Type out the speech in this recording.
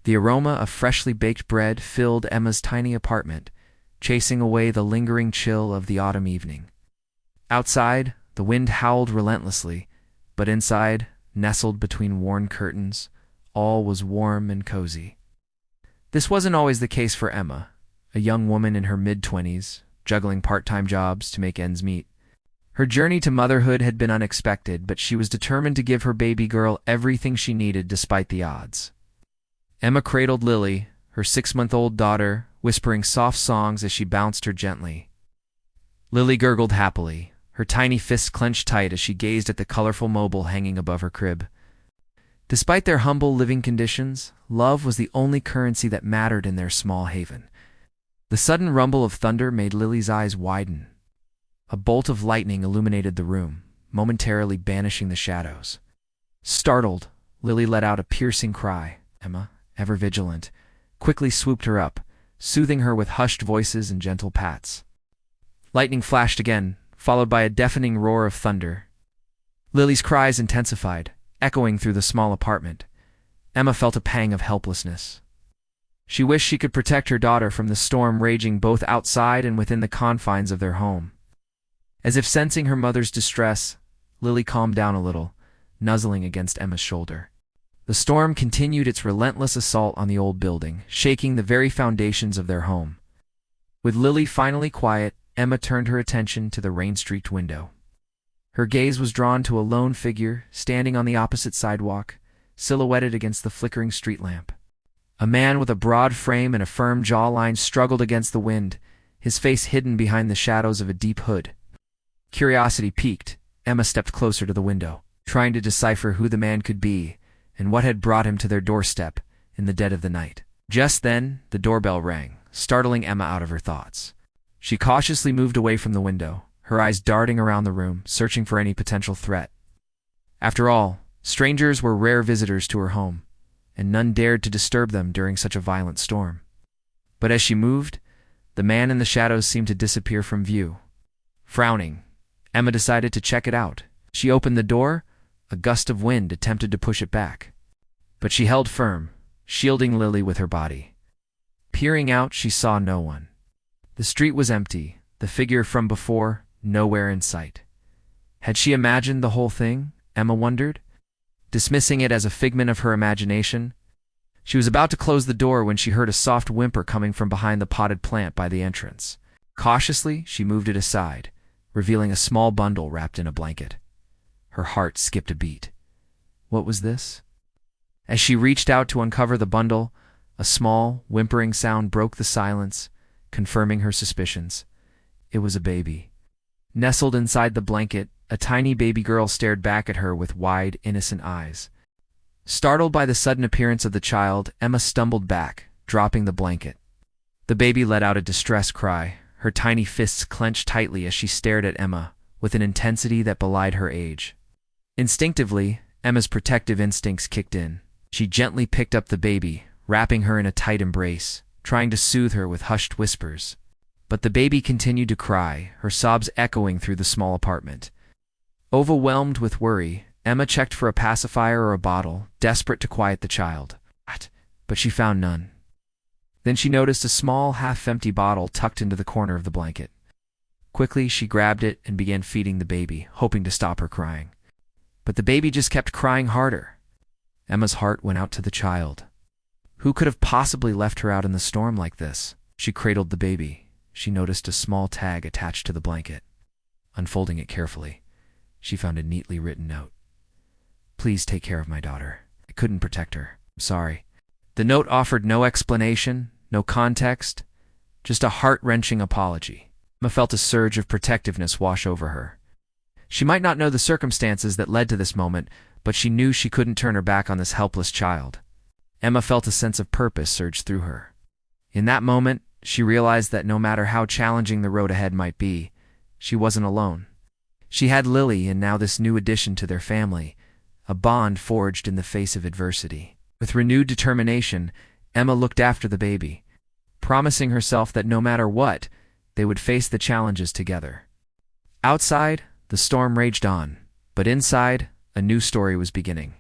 The aroma of freshly baked bread filled Emma's tiny apartment, chasing away the lingering chill of the autumn evening. Outside, the wind howled relentlessly, but inside, nestled between worn curtains, all was warm and cozy. This wasn't always the case for Emma, a young woman in her mid-20s, juggling part-time jobs to make ends meet. Her journey to motherhood had been unexpected, but she was determined to give her baby girl everything she needed despite the odds. Emma cradled Lily, her 6-month-old daughter, whispering soft songs as she bounced her gently. Lily gurgled happily, her tiny fists clenched tight as she gazed at the colorful mobile hanging above her crib. Despite their humble living conditions, love was the only currency that mattered in their small haven. The sudden rumble of thunder made Lily's eyes widen. A bolt of lightning illuminated the room, momentarily banishing the shadows. Startled, Lily let out a piercing cry. Emma, ever vigilant, quickly swooped her up, soothing her with hushed voices and gentle pats. Lightning flashed again, followed by a deafening roar of thunder. Lily's cries intensified, echoing through the small apartment. Emma felt a pang of helplessness. She wished she could protect her daughter from the storm raging both outside and within the confines of their home. As if sensing her mother's distress, Lily calmed down a little, nuzzling against Emma's shoulder. The storm continued its relentless assault on the old building, shaking the very foundations of their home. With Lily finally quiet, Emma turned her attention to the rain-streaked window. Her gaze was drawn to a lone figure standing on the opposite sidewalk, silhouetted against the flickering street lamp. A man with a broad frame and a firm jawline struggled against the wind, his face hidden behind the shadows of a deep hood. Curiosity piqued, Emma stepped closer to the window, trying to decipher who the man could be and what had brought him to their doorstep in the dead of the night. Just then, the doorbell rang, startling Emma out of her thoughts. She cautiously moved away from the window, her eyes darting around the room, searching for any potential threat. After all, strangers were rare visitors to her home, and none dared to disturb them during such a violent storm. But as she moved, the man in the shadows seemed to disappear from view. Frowning, Emma decided to check it out. She opened the door. A gust of wind attempted to push it back, but she held firm, shielding Lily with her body. Peering out, she saw no one. The street was empty, the figure from before nowhere in sight. Had she imagined the whole thing? Emma wondered, dismissing it as a figment of her imagination. She was about to close the door when she heard a soft whimper coming from behind the potted plant by the entrance. Cautiously, she moved it aside, revealing a small bundle wrapped in a blanket. Her heart skipped a beat. What was this? As she reached out to uncover the bundle, a small, whimpering sound broke the silence, confirming her suspicions. It was a baby. Nestled inside the blanket, a tiny baby girl stared back at her with wide, innocent eyes. Startled by the sudden appearance of the child, Emma stumbled back, dropping the blanket. The baby let out a distressed cry, her tiny fists clenched tightly as she stared at Emma, with an intensity that belied her age. Instinctively, Emma's protective instincts kicked in. She gently picked up the baby, wrapping her in a tight embrace, trying to soothe her with hushed whispers. But the baby continued to cry, her sobs echoing through the small apartment. Overwhelmed with worry, Emma checked for a pacifier or a bottle, desperate to quiet the child. But she found none. Then she noticed a small, half-empty bottle tucked into the corner of the blanket. Quickly, she grabbed it and began feeding the baby, hoping to stop her crying. But the baby just kept crying harder. Emma's heart went out to the child. Who could have possibly left her out in the storm like this? She cradled the baby. She noticed a small tag attached to the blanket. Unfolding it carefully, she found a neatly written note. "Please take care of my daughter. I couldn't protect her. I'm sorry." The note offered no explanation, no context, just a heart-wrenching apology. Emma felt a surge of protectiveness wash over her. She might not know the circumstances that led to this moment, but she knew she couldn't turn her back on this helpless child. Emma felt a sense of purpose surge through her. In that moment, she realized that no matter how challenging the road ahead might be, she wasn't alone. She had Lily and now this new addition to their family, a bond forged in the face of adversity. With renewed determination, Emma looked after the baby, promising herself that no matter what, they would face the challenges together. Outside, the storm raged on, but inside, a new story was beginning.